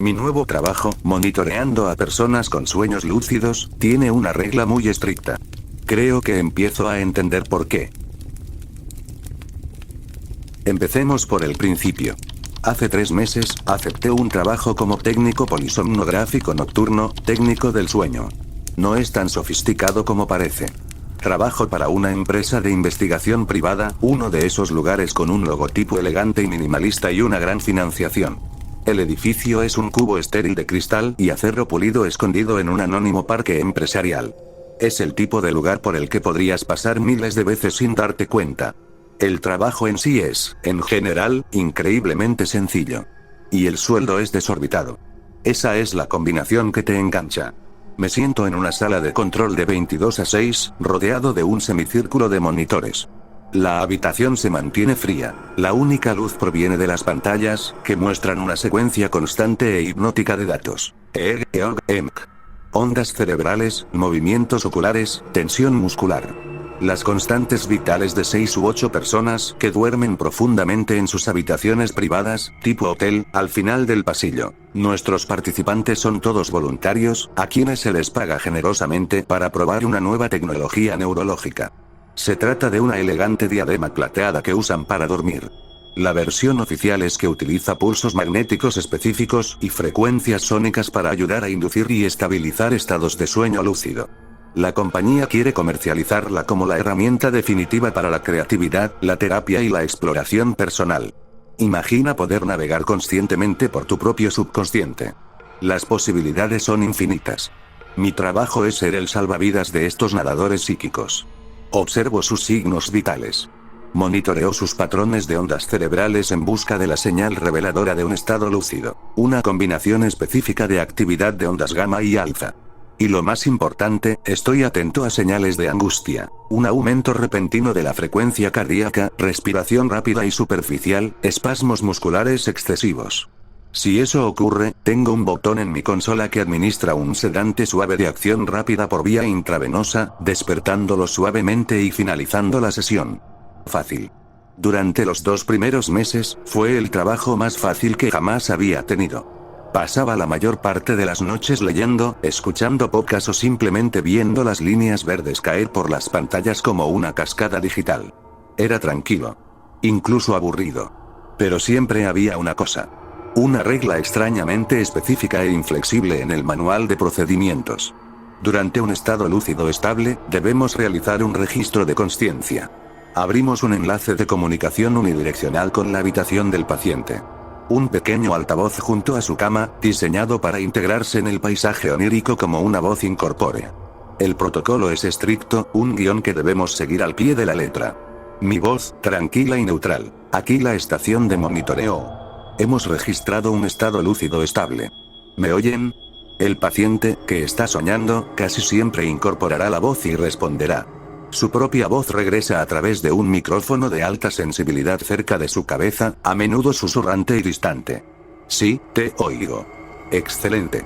Mi nuevo trabajo, monitoreando a personas con sueños lúcidos, tiene una regla muy estricta. Creo que empiezo a entender por qué. Empecemos por el principio. Hace 3 meses, acepté un trabajo como técnico polisomnográfico nocturno, técnico del sueño. No es tan sofisticado como parece. Trabajo para una empresa de investigación privada, uno de esos lugares con un logotipo elegante y minimalista y una gran financiación. El edificio es un cubo estéril de cristal y acero pulido escondido en un anónimo parque empresarial. Es el tipo de lugar por el que podrías pasar miles de veces sin darte cuenta. El trabajo en sí es, en general, increíblemente sencillo. Y el sueldo es desorbitado. Esa es la combinación que te engancha. Me siento en una sala de control de 22:6, rodeado de un semicírculo de monitores. La habitación se mantiene fría. La única luz proviene de las pantallas, que muestran una secuencia constante e hipnótica de datos. Ondas cerebrales, movimientos oculares, tensión muscular. Las constantes vitales de 6 u 8 personas que duermen profundamente en sus habitaciones privadas, tipo hotel, al final del pasillo. Nuestros participantes son todos voluntarios, a quienes se les paga generosamente para probar una nueva tecnología neurológica. Se trata de una elegante diadema plateada que usan para dormir. La versión oficial es que utiliza pulsos magnéticos específicos y frecuencias sónicas para ayudar a inducir y estabilizar estados de sueño lúcido. La compañía quiere comercializarla como la herramienta definitiva para la creatividad, la terapia y la exploración personal. Imagina poder navegar conscientemente por tu propio subconsciente. Las posibilidades son infinitas. Mi trabajo es ser el salvavidas de estos nadadores psíquicos. Observo sus signos vitales. Monitoreo sus patrones de ondas cerebrales en busca de la señal reveladora de un estado lúcido, una combinación específica de actividad de ondas gamma y alfa. Y lo más importante, estoy atento a señales de angustia, un aumento repentino de la frecuencia cardíaca, respiración rápida y superficial, espasmos musculares excesivos. Si eso ocurre, tengo un botón en mi consola que administra un sedante suave de acción rápida por vía intravenosa, despertándolo suavemente y finalizando la sesión. Fácil. Durante los 2 primeros meses, fue el trabajo más fácil que jamás había tenido. Pasaba la mayor parte de las noches leyendo, escuchando podcasts o simplemente viendo las líneas verdes caer por las pantallas como una cascada digital. Era tranquilo. Incluso aburrido. Pero siempre había una cosa. Una regla extrañamente específica e inflexible en el manual de procedimientos. Durante un estado lúcido estable, debemos realizar un registro de consciencia. Abrimos un enlace de comunicación unidireccional con la habitación del paciente. Un pequeño altavoz junto a su cama, diseñado para integrarse en el paisaje onírico como una voz incorpórea. El protocolo es estricto, un guión que debemos seguir al pie de la letra. Mi voz, tranquila y neutral. Aquí la estación de monitoreo. Hemos registrado un estado lúcido estable. ¿Me oyen? El paciente, que está soñando, casi siempre incorporará la voz y responderá. Su propia voz regresa a través de un micrófono de alta sensibilidad cerca de su cabeza, a menudo susurrante y distante. Sí, te oigo. Excelente.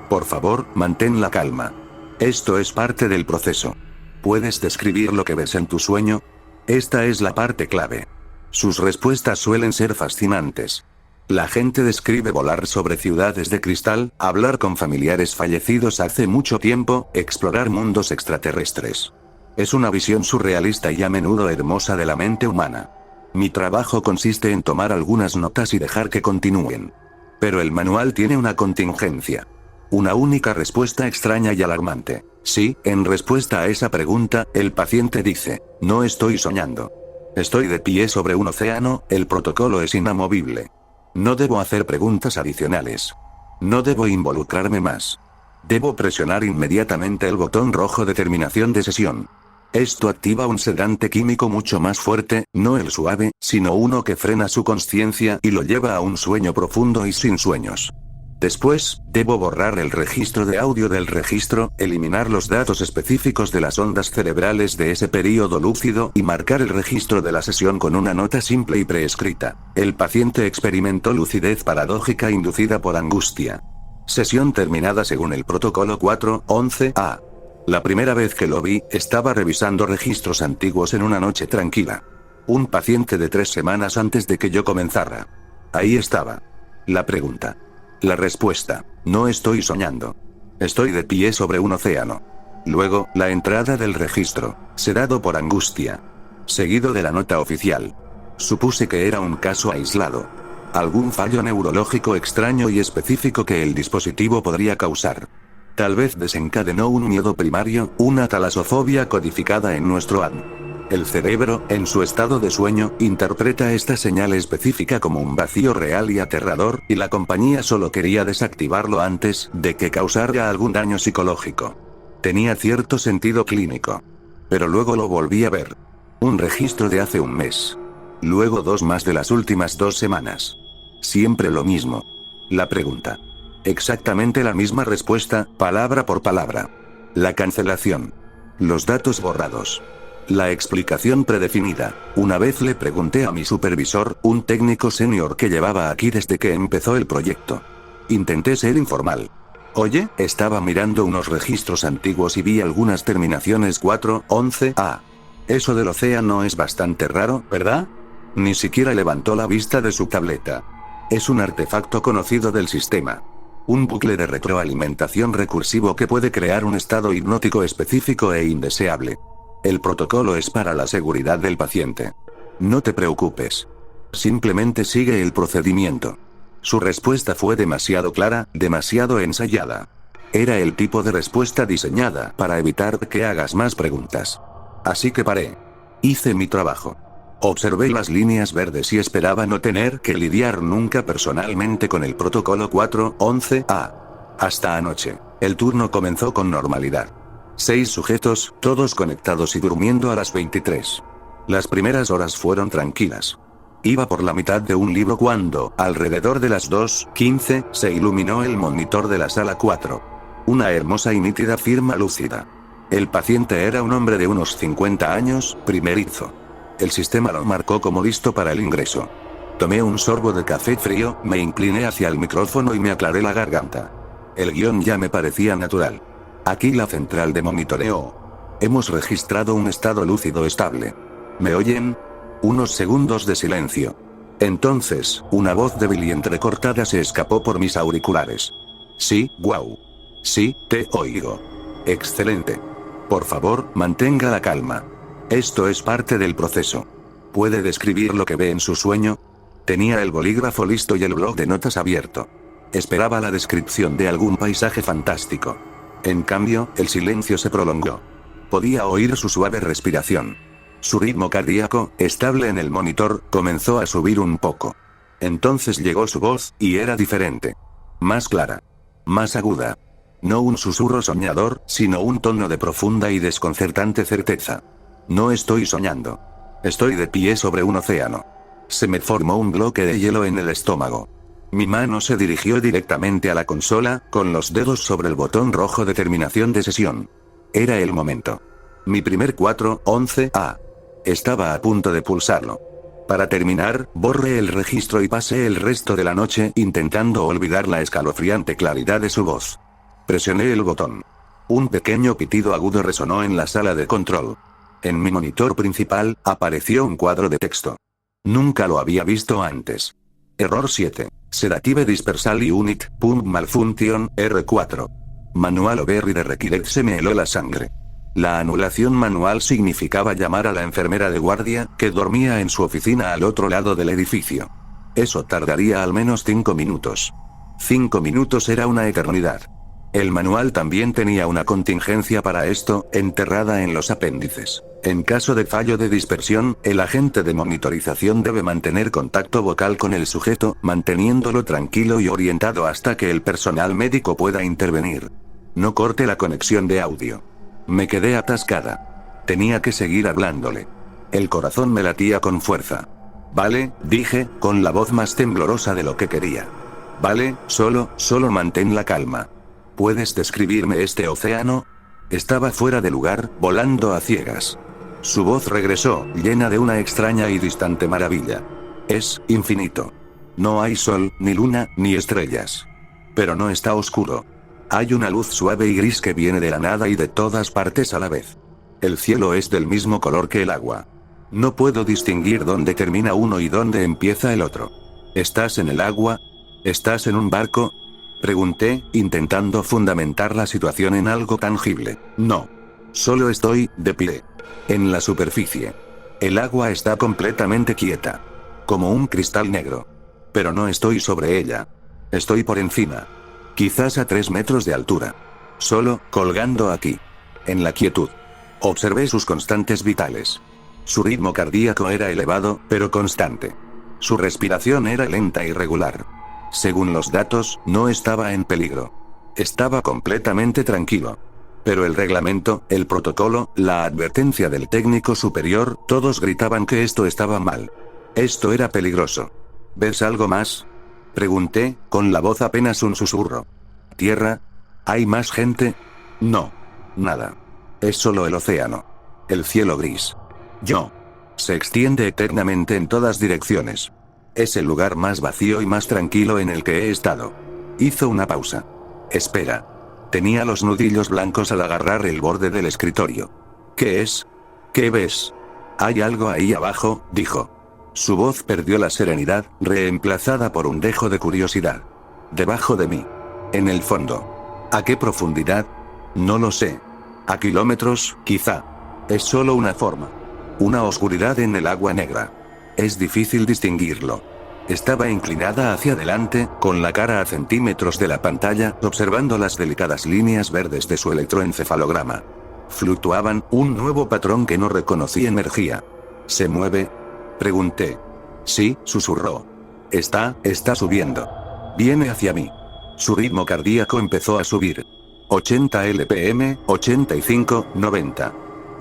Por favor, mantén la calma. Esto es parte del proceso. ¿Puedes describir lo que ves en tu sueño? Esta es la parte clave. Sus respuestas suelen ser fascinantes. La gente describe volar sobre ciudades de cristal, hablar con familiares fallecidos hace mucho tiempo, explorar mundos extraterrestres. Es una visión surrealista y a menudo hermosa de la mente humana. Mi trabajo consiste en tomar algunas notas y dejar que continúen. Pero el manual tiene una contingencia. Una única respuesta extraña y alarmante. Sí, en respuesta a esa pregunta, el paciente dice, no estoy soñando. Estoy de pie sobre un océano, el protocolo es inamovible. No debo hacer preguntas adicionales. No debo involucrarme más. Debo presionar inmediatamente el botón rojo de terminación de sesión. Esto activa un sedante químico mucho más fuerte, no el suave, sino uno que frena su consciencia y lo lleva a un sueño profundo y sin sueños. Después, debo borrar el registro de audio del registro, eliminar los datos específicos de las ondas cerebrales de ese período lúcido y marcar el registro de la sesión con una nota simple y preescrita. El paciente experimentó lucidez paradójica inducida por angustia. Sesión terminada según el protocolo 4.11a. La primera vez que lo vi, estaba revisando registros antiguos en una noche tranquila. Un paciente de 3 semanas antes de que yo comenzara. Ahí estaba. La pregunta. La respuesta: no estoy soñando. Estoy de pie sobre un océano. Luego, la entrada del registro, sedado por angustia. Seguido de la nota oficial. Supuse que era un caso aislado. Algún fallo neurológico extraño y específico que el dispositivo podría causar. Tal vez desencadenó un miedo primario, una talasofobia codificada en nuestro ADN. El cerebro, en su estado de sueño, interpreta esta señal específica como un vacío real y aterrador, y la compañía solo quería desactivarlo antes de que causara algún daño psicológico. Tenía cierto sentido clínico. Pero luego lo volví a ver. Un registro de hace un mes. Luego 2 más de las últimas 2 semanas. Siempre lo mismo. La pregunta. Exactamente la misma respuesta, palabra por palabra. La cancelación. Los datos borrados. La explicación predefinida. Una vez le pregunté a mi supervisor, un técnico senior que llevaba aquí desde que empezó el proyecto. Intenté ser informal. Oye, estaba mirando unos registros antiguos y vi algunas terminaciones 411A. Eso del océano es bastante raro, ¿verdad? Ni siquiera levantó la vista de su tableta. Es un artefacto conocido del sistema. Un bucle de retroalimentación recursivo que puede crear un estado hipnótico específico e indeseable. El protocolo es para la seguridad del paciente. No te preocupes. Simplemente sigue el procedimiento. Su respuesta fue demasiado clara, demasiado ensayada. Era el tipo de respuesta diseñada para evitar que hagas más preguntas. Así que paré. Hice mi trabajo. Observé las líneas verdes y esperaba no tener que lidiar nunca personalmente con el protocolo 411A. Hasta anoche, el turno comenzó con normalidad. 6 sujetos, todos conectados y durmiendo a las 23. Las primeras horas fueron tranquilas. Iba por la mitad de un libro cuando, alrededor de las 2:15, se iluminó el monitor de la sala 4. Una hermosa y nítida firma lúcida. El paciente era un hombre de unos 50 años, primerizo. El sistema lo marcó como listo para el ingreso. Tomé un sorbo de café frío, me incliné hacia el micrófono y me aclaré la garganta. El guión ya me parecía natural. Aquí la central de monitoreo. Hemos registrado un estado lúcido estable. ¿Me oyen? Unos segundos de silencio. Entonces, una voz débil y entrecortada se escapó por mis auriculares. Sí, guau. Sí, te oigo. Excelente. Por favor, mantenga la calma. Esto es parte del proceso. ¿Puede describir lo que ve en su sueño? Tenía el bolígrafo listo y el blog de notas abierto. Esperaba la descripción de algún paisaje fantástico. En cambio, el silencio se prolongó. Podía oír su suave respiración. Su ritmo cardíaco, estable en el monitor, comenzó a subir un poco. Entonces llegó su voz, y era diferente. Más clara. Más aguda. No un susurro soñador, sino un tono de profunda y desconcertante certeza. No estoy soñando. Estoy de pie sobre un océano. Se me formó un bloque de hielo en el estómago. Mi mano se dirigió directamente a la consola, con los dedos sobre el botón rojo de terminación de sesión. Era el momento. Mi primer 411A. Estaba a punto de pulsarlo. Para terminar, borré el registro y pasé el resto de la noche intentando olvidar la escalofriante claridad de su voz. Presioné el botón. Un pequeño pitido agudo resonó en la sala de control. En mi monitor principal, apareció un cuadro de texto. Nunca lo había visto antes. Error 7. Sedative Dispersal Unit, Pump Malfunction, R4. Manual Override Required. Se me heló la sangre. La anulación manual significaba llamar a la enfermera de guardia, que dormía en su oficina al otro lado del edificio. Eso tardaría al menos 5 minutos. 5 minutos era una eternidad. El manual también tenía una contingencia para esto, enterrada en los apéndices. En caso de fallo de dispersión, el agente de monitorización debe mantener contacto vocal con el sujeto, manteniéndolo tranquilo y orientado hasta que el personal médico pueda intervenir. No corte la conexión de audio. Me quedé atascada. Tenía que seguir hablándole. El corazón me latía con fuerza. Vale, dije, con la voz más temblorosa de lo que quería. Vale, solo mantén la calma. ¿Puedes describirme este océano? Estaba fuera de lugar, volando a ciegas. Su voz regresó, llena de una extraña y distante maravilla. Es infinito. No hay sol, ni luna, ni estrellas. Pero no está oscuro. Hay una luz suave y gris que viene de la nada y de todas partes a la vez. El cielo es del mismo color que el agua. No puedo distinguir dónde termina uno y dónde empieza el otro. ¿Estás en el agua? ¿Estás en un barco? Pregunté, intentando fundamentar la situación en algo tangible. No. Solo estoy, de pie. En la superficie. El agua está completamente quieta. Como un cristal negro. Pero no estoy sobre ella. Estoy por encima. Quizás a 3 metros de altura. Solo, colgando aquí. En la quietud. Observé sus constantes vitales. Su ritmo cardíaco era elevado, pero constante. Su respiración era lenta y regular. Según los datos, no estaba en peligro. Estaba completamente tranquilo. Pero el reglamento, el protocolo, la advertencia del técnico superior, todos gritaban que esto estaba mal. Esto era peligroso. ¿Ves algo más? Pregunté, con la voz apenas un susurro. ¿Tierra? ¿Hay más gente? No. Nada. Es solo el océano. El cielo gris. Yo. Se extiende eternamente en todas direcciones. Es el lugar más vacío y más tranquilo en el que he estado. Hizo una pausa. Espera. Tenía los nudillos blancos al agarrar el borde del escritorio. ¿Qué es? ¿Qué ves? Hay algo ahí abajo, dijo. Su voz perdió la serenidad, reemplazada por un dejo de curiosidad. Debajo de mí. En el fondo. ¿A qué profundidad? No lo sé. A kilómetros, quizá. Es solo una forma. Una oscuridad en el agua negra. Es difícil distinguirlo. Estaba inclinada hacia adelante, con la cara a centímetros de la pantalla, observando las delicadas líneas verdes de su electroencefalograma. Fluctuaban, un nuevo patrón que no reconocí energía. ¿Se mueve? Pregunté. Sí, susurró. Está subiendo. Viene hacia mí. Su ritmo cardíaco empezó a subir. 80 LPM, 85, 90.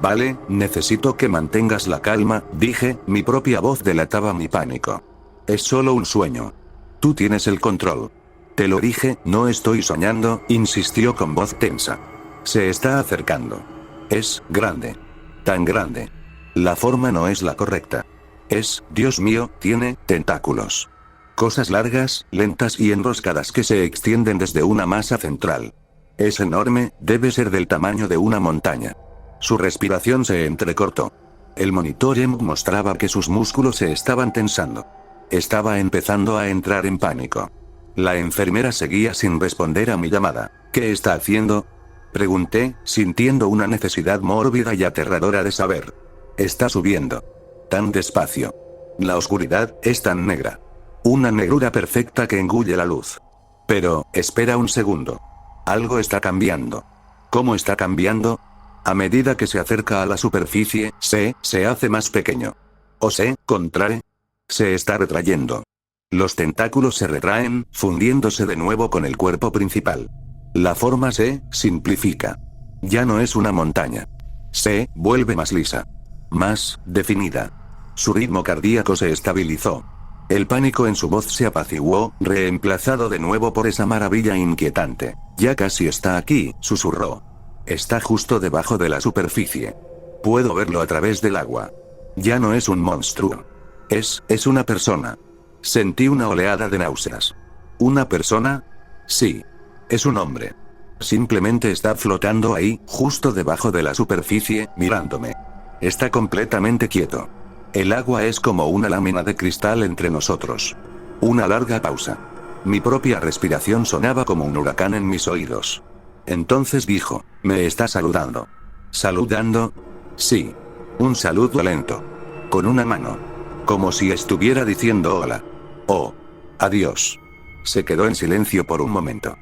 Vale, necesito que mantengas la calma, dije, mi propia voz delataba mi pánico. Es solo un sueño. Tú tienes el control. Te lo dije, no estoy soñando, insistió con voz tensa. Se está acercando. Es grande. Tan grande. La forma no es la correcta. Es, Dios mío, tiene tentáculos. Cosas largas, lentas y enroscadas que se extienden desde una masa central. Es enorme, debe ser del tamaño de una montaña. Su respiración se entrecortó. El monitor mostraba que sus músculos se estaban tensando. Estaba empezando a entrar en pánico. La enfermera seguía sin responder a mi llamada. ¿Qué está haciendo? Pregunté, sintiendo una necesidad mórbida y aterradora de saber. Está subiendo. Tan despacio. La oscuridad es tan negra. Una negrura perfecta que engulle la luz. Pero, espera un segundo. Algo está cambiando. ¿Cómo está cambiando? A medida que se acerca a la superficie, se hace más pequeño. O se contrae. Se está retrayendo. Los tentáculos se retraen, fundiéndose de nuevo con el cuerpo principal. La forma se simplifica. Ya no es una montaña. Se vuelve más lisa. Más definida. Su ritmo cardíaco se estabilizó. El pánico en su voz se apaciguó, reemplazado de nuevo por esa maravilla inquietante. Ya casi está aquí, susurró. Está justo debajo de la superficie. Puedo verlo a través del agua. Ya no es un monstruo. Es una persona. Sentí una oleada de náuseas. ¿Una persona? Sí. Es un hombre. Simplemente está flotando ahí, justo debajo de la superficie, mirándome. Está completamente quieto. El agua es como una lámina de cristal entre nosotros. Una larga pausa. Mi propia respiración sonaba como un huracán en mis oídos. Entonces dijo, ¿me está saludando? ¿Saludando? Sí. Un saludo lento. Con una mano. Como si estuviera diciendo hola. Oh. Adiós. Se quedó en silencio por un momento.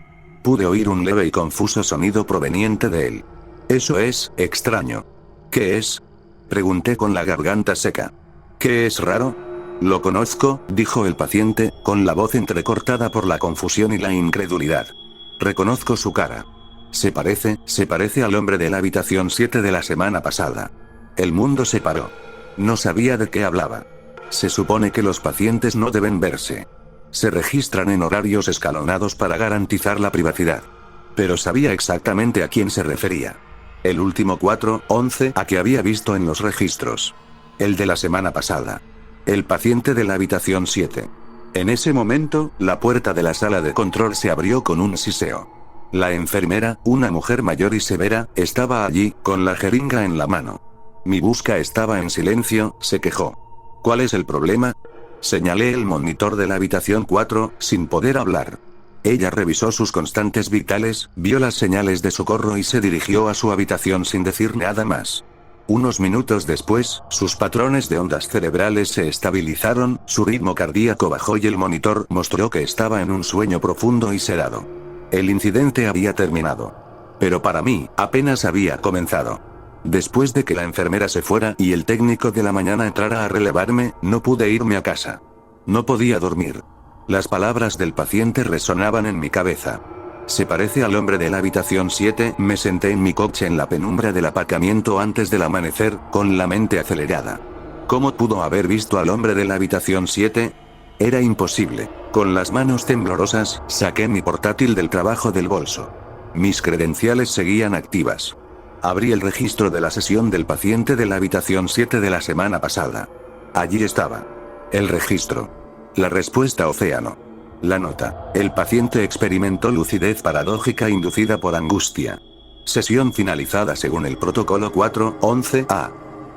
Pude oír un leve y confuso sonido proveniente de él. Eso es extraño. ¿Qué es? Pregunté con la garganta seca. ¿Qué es raro? Lo conozco, dijo el paciente, con la voz entrecortada por la confusión y la incredulidad. Reconozco su cara. Se parece al hombre de la habitación 7 de la semana pasada. El mundo se paró. No sabía de qué hablaba. Se supone que los pacientes no deben verse. Se registran en horarios escalonados para garantizar la privacidad. Pero sabía exactamente a quién se refería. El último 4-11 a que había visto en los registros. El de la semana pasada. El paciente de la habitación 7. En ese momento, la puerta de la sala de control se abrió con un siseo. La enfermera, una mujer mayor y severa, estaba allí, con la jeringa en la mano. Mi busca estaba en silencio, se quejó. ¿Cuál es el problema? Señalé el monitor de la habitación 4, sin poder hablar. Ella revisó sus constantes vitales, vio las señales de socorro y se dirigió a su habitación sin decir nada más. Unos minutos después, sus patrones de ondas cerebrales se estabilizaron, su ritmo cardíaco bajó y el monitor mostró que estaba en un sueño profundo y sedado. El incidente había terminado. Pero para mí, apenas había comenzado. Después de que la enfermera se fuera y el técnico de la mañana entrara a relevarme, no pude irme a casa. No podía dormir. Las palabras del paciente resonaban en mi cabeza. Se parece al hombre de la habitación 7, me senté en mi coche en la penumbra del aparcamiento antes del amanecer, con la mente acelerada. ¿Cómo pudo haber visto al hombre de la habitación 7? Era imposible. Con las manos temblorosas, saqué mi portátil del trabajo del bolso. Mis credenciales seguían activas. Abrí el registro de la sesión del paciente de la habitación 7 de la semana pasada. Allí estaba. El registro. La respuesta océano. La nota. El paciente experimentó lucidez paradójica inducida por angustia. Sesión finalizada según el protocolo 4.11a.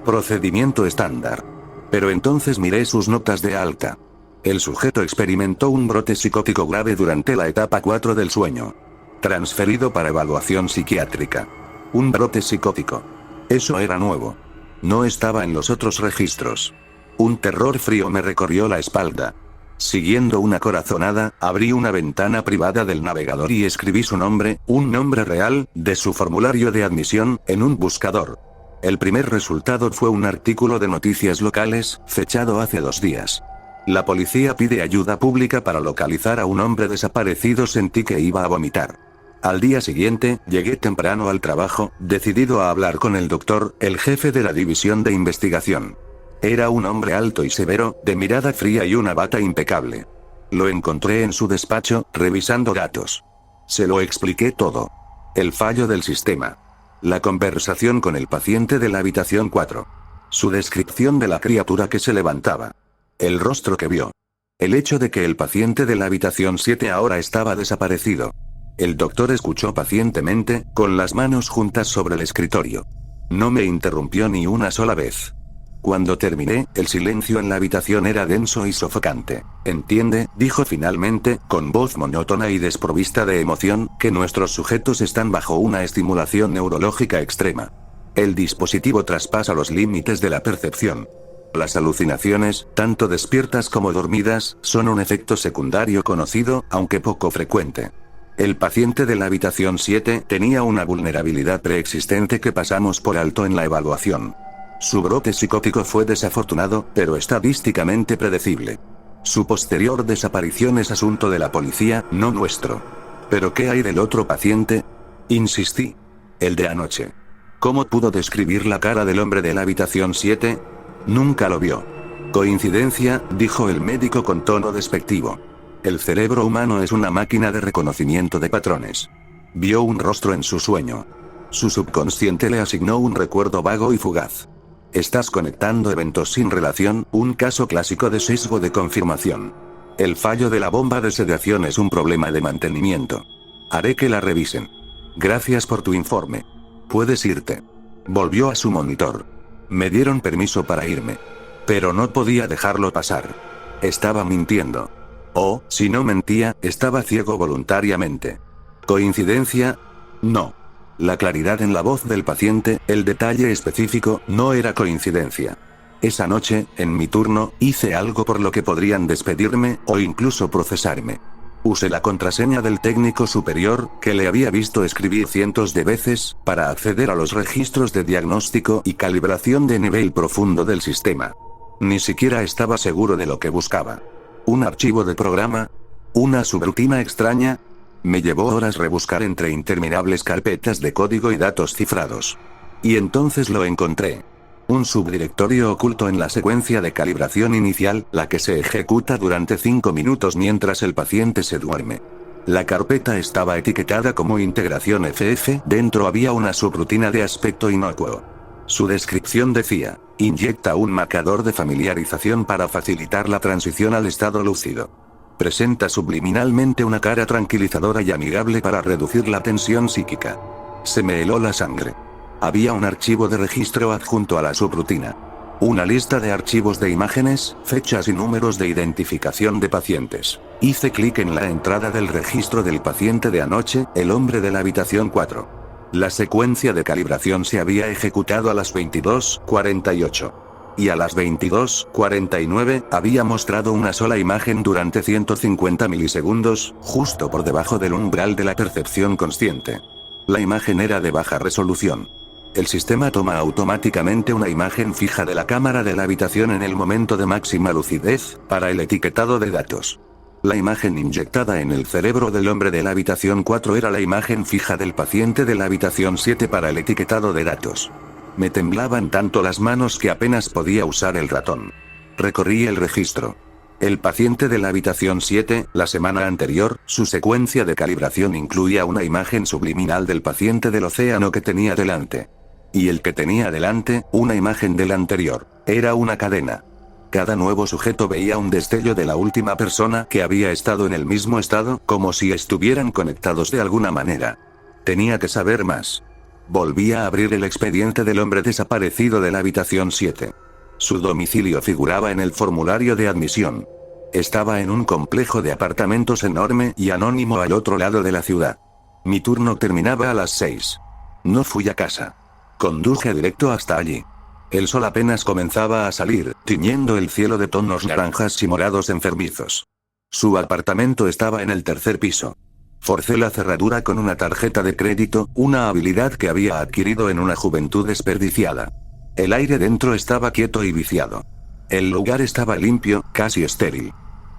Procedimiento estándar. Pero entonces miré sus notas de alta. El sujeto experimentó un brote psicótico grave durante la etapa 4 del sueño. Transferido para evaluación psiquiátrica. Un brote psicótico. Eso era nuevo. No estaba en los otros registros. Un terror frío me recorrió la espalda. Siguiendo una corazonada, abrí una ventana privada del navegador y escribí su nombre, un nombre real, de su formulario de admisión, en un buscador. El primer resultado fue un artículo de noticias locales, fechado hace 2 días. La policía pide ayuda pública para localizar a un hombre desaparecido. Sentí que iba a vomitar. Al día siguiente, llegué temprano al trabajo, decidido a hablar con el doctor, el jefe de la división de investigación. Era un hombre alto y severo, de mirada fría y una bata impecable. Lo encontré en su despacho, revisando datos. Se lo expliqué todo. El fallo del sistema. La conversación con el paciente de la habitación 4. Su descripción de la criatura que se levantaba. El rostro que vio. El hecho de que el paciente de la habitación 7 ahora estaba desaparecido. El doctor escuchó pacientemente, con las manos juntas sobre el escritorio. No me interrumpió ni una sola vez. Cuando terminé, el silencio en la habitación era denso y sofocante. «Entiende», dijo finalmente, con voz monótona y desprovista de emoción, «que nuestros sujetos están bajo una estimulación neurológica extrema. El dispositivo traspasa los límites de la percepción. Las alucinaciones, tanto despiertas como dormidas, son un efecto secundario conocido, aunque poco frecuente. El paciente de la habitación 7 tenía una vulnerabilidad preexistente que pasamos por alto en la evaluación. Su brote psicótico fue desafortunado, pero estadísticamente predecible. Su posterior desaparición es asunto de la policía, no nuestro. ¿Pero qué hay del otro paciente?», insistí. «El de anoche. ¿Cómo pudo describir la cara del hombre de la habitación 7? Nunca lo vio». «Coincidencia», dijo el médico con tono despectivo. «El cerebro humano es una máquina de reconocimiento de patrones. Vio un rostro en su sueño. Su subconsciente le asignó un recuerdo vago y fugaz. Estás conectando eventos sin relación, un caso clásico de sesgo de confirmación. El fallo de la bomba de sedación es un problema de mantenimiento. Haré que la revisen. Gracias por tu informe. Puedes irte». Volvió a su monitor. Me dieron permiso para irme. Pero no podía dejarlo pasar. Estaba mintiendo. O, si no mentía, estaba ciego voluntariamente. ¿Coincidencia? No. La claridad en la voz del paciente, el detalle específico, no era coincidencia. Esa noche, en mi turno, hice algo por lo que podrían despedirme, o incluso procesarme. Usé la contraseña del técnico superior, que le había visto escribir cientos de veces, para acceder a los registros de diagnóstico y calibración de nivel profundo del sistema. Ni siquiera estaba seguro de lo que buscaba. ¿Un archivo de programa? ¿Una subrutina extraña? Me llevó horas rebuscar entre interminables carpetas de código y datos cifrados. Y entonces lo encontré. Un subdirectorio oculto en la secuencia de calibración inicial, la que se ejecuta durante 5 minutos mientras el paciente se duerme. La carpeta estaba etiquetada como integración FF, dentro había una subrutina de aspecto inocuo. Su descripción decía: inyecta un marcador de familiarización para facilitar la transición al estado lúcido. Presenta subliminalmente una cara tranquilizadora y amigable para reducir la tensión psíquica. Se me heló la sangre. Había un archivo de registro adjunto a la subrutina. Una lista de archivos de imágenes, fechas y números de identificación de pacientes. Hice clic en la entrada del registro del paciente de anoche, el hombre de la habitación 4. La secuencia de calibración se había ejecutado a las 22:48. Y a las 22:49 había mostrado una sola imagen durante 150 milisegundos, justo por debajo del umbral de la percepción consciente. La imagen era de baja resolución. El sistema toma automáticamente una imagen fija de la cámara de la habitación en el momento de máxima lucidez, para el etiquetado de datos. La imagen inyectada en el cerebro del hombre de la habitación 4 era la imagen fija del paciente de la habitación 7 para el etiquetado de datos. Me temblaban tanto las manos que apenas podía usar el ratón. Recorrí el registro. El paciente de la habitación 7, la semana anterior, su secuencia de calibración incluía una imagen subliminal del paciente del océano que tenía delante. Y el que tenía delante, una imagen del anterior. Era una cadena. Cada nuevo sujeto veía un destello de la última persona que había estado en el mismo estado, como si estuvieran conectados de alguna manera. Tenía que saber más. Volví a abrir el expediente del hombre desaparecido de la habitación 7. Su domicilio figuraba en el formulario de admisión. Estaba en un complejo de apartamentos enorme y anónimo al otro lado de la ciudad. Mi turno terminaba a las 6. No fui a casa. Conduje directo hasta allí. El sol apenas comenzaba a salir, tiñendo el cielo de tonos naranjas y morados enfermizos. Su apartamento estaba en el tercer piso. Forcé la cerradura con una tarjeta de crédito, una habilidad que había adquirido en una juventud desperdiciada. El aire dentro estaba quieto y viciado. El lugar estaba limpio, casi estéril.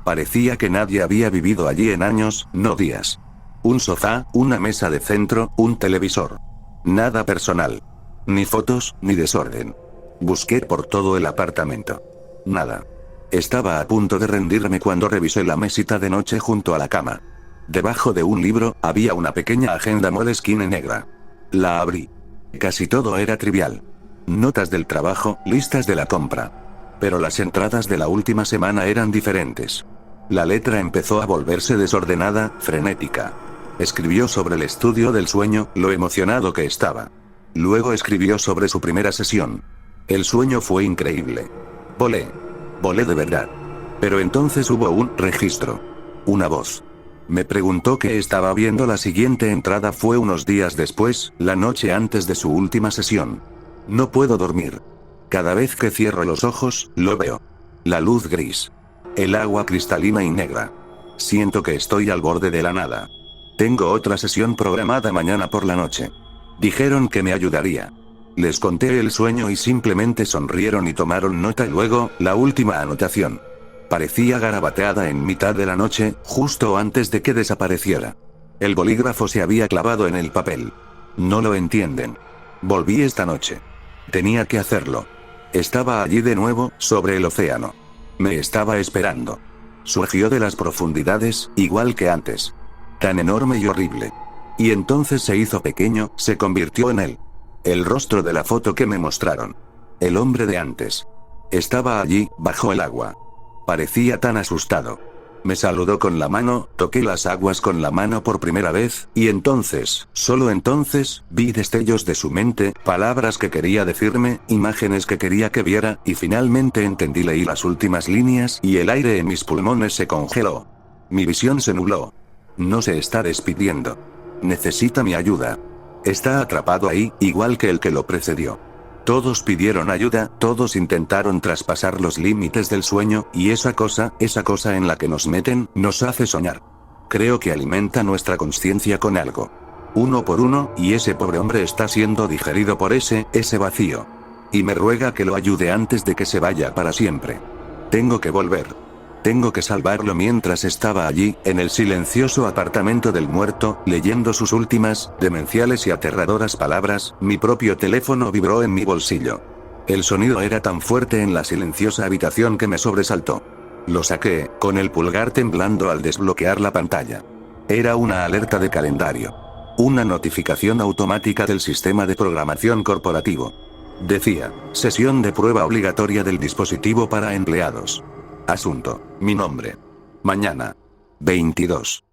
Parecía que nadie había vivido allí en años, no días. Un sofá, una mesa de centro, un televisor. Nada personal. Ni fotos, ni desorden. Busqué por todo el apartamento. Nada. Estaba a punto de rendirme cuando revisé la mesita de noche junto a la cama. Debajo de un libro, había una pequeña agenda Moleskine negra. La abrí. Casi todo era trivial. Notas del trabajo, listas de la compra. Pero las entradas de la última semana eran diferentes. La letra empezó a volverse desordenada, frenética. Escribió sobre el estudio del sueño, lo emocionado que estaba. Luego escribió sobre su primera sesión. El sueño fue increíble. Volé. Volé de verdad. Pero entonces hubo un registro. Una voz. Me preguntó qué estaba viendo. La siguiente entrada fue unos días después, la noche antes de su última sesión. No puedo dormir. Cada vez que cierro los ojos, lo veo. La luz gris. El agua cristalina y negra. Siento que estoy al borde de la nada. Tengo otra sesión programada mañana por la noche. Dijeron que me ayudaría. Les conté el sueño y simplemente sonrieron y tomaron nota. Luego, la última anotación. Parecía garabateada en mitad de la noche, justo antes de que desapareciera. El bolígrafo se había clavado en el papel. No lo entienden. Volví esta noche. Tenía que hacerlo. Estaba allí de nuevo, sobre el océano. Me estaba esperando. Surgió de las profundidades, igual que antes. Tan enorme y horrible. Y entonces se hizo pequeño, se convirtió en él. El rostro de la foto que me mostraron. El hombre de antes. Estaba allí, bajo el agua. Parecía tan asustado. Me saludó con la mano, toqué las aguas con la mano por primera vez, y entonces, solo entonces, vi destellos de su mente, palabras que quería decirme, imágenes que quería que viera, y finalmente entendí. Leí las últimas líneas, y el aire en mis pulmones se congeló. Mi visión se nubló. No se está despidiendo. Necesita mi ayuda. Está atrapado ahí, igual que el que lo precedió. Todos pidieron ayuda, todos intentaron traspasar los límites del sueño, y esa cosa en la que nos meten, nos hace soñar. Creo que alimenta nuestra conciencia con algo. Uno por uno, y ese pobre hombre está siendo digerido por ese vacío. Y me ruega que lo ayude antes de que se vaya para siempre. Tengo que volver. Tengo que salvarlo. Mientras estaba allí, en el silencioso apartamento del muerto, leyendo sus últimas, demenciales y aterradoras palabras, mi propio teléfono vibró en mi bolsillo. El sonido era tan fuerte en la silenciosa habitación que me sobresaltó. Lo saqué, con el pulgar temblando al desbloquear la pantalla. Era una alerta de calendario. Una notificación automática del sistema de programación corporativo. Decía, sesión de prueba obligatoria del dispositivo para empleados. Asunto, mi nombre. Mañana. 22.